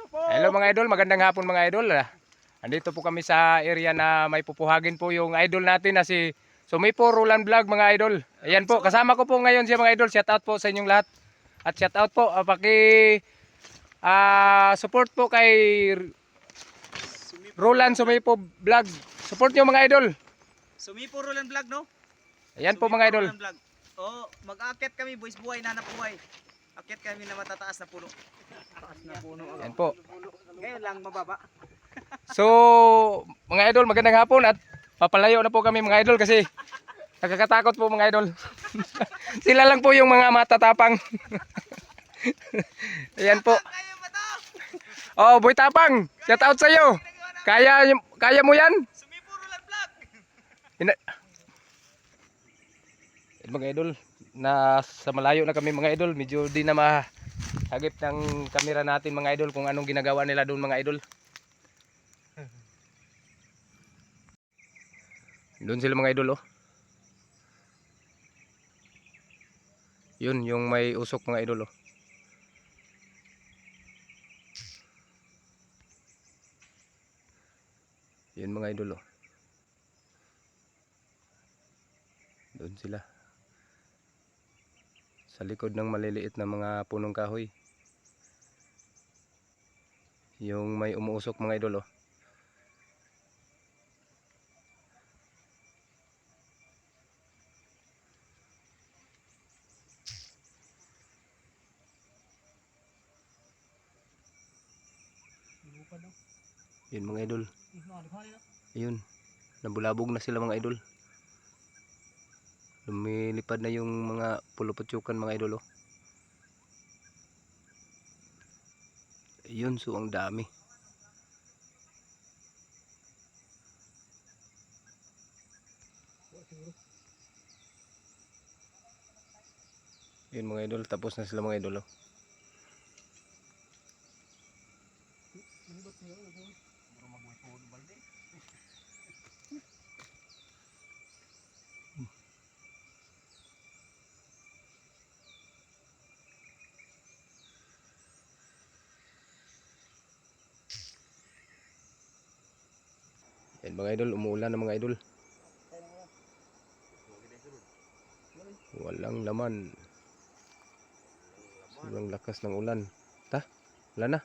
Hello mga idol, magandang hapon mga idol. Andito po kami sa area na may pupuhagin po yung idol natin na si Sumipo Roland Vlog mga idol. Ayan po, kasama ko po ngayon siya mga idol. Shout out po sa inyong lahat. At shout out po, support po kay Roland Sumipo Vlog. Support nyo mga idol. Sumipo Roland Vlog, no? Ayan po mga idol. Oh, mag-aakyat kami, boys buhay, nanap buhay. Akyat kami na matataas na puno. Taas na puno. Ayan po. Ngayon lang mababa. So, mga idol, magandang hapon at papalayo na po kami mga idol kasi nakakatakot po mga idol. Sila lang po yung mga matatapang. Ayan po. Kaya ba to? Oh, Boy Tapang, shout out sa iyo. Kaya mo 'yan? Sumipo Roland Vlog. Mga idol, nasa malayo na kami mga idol, medyo di na mahagip ng kamera natin mga idol kung anong ginagawa nila doon mga idol. Doon sila mga idol oh. Yun yung may usok mga idol oh. Yun mga idol oh. Doon sila. Sa likod ng maliliit na mga punong kahoy. Yung may umuusok mga idol oh. Yun mga idol. Ayun. Nabulabog na sila mga idol. Lumilipad na yung mga puluputsukan mga idol oh. Ayun, so ang dami. Yun mga idol, tapos na sila mga idol oh. Yan mga idol, umuulan na mga idol. Walang laman. Sobrang lakas ng ulan. Ta, wala na.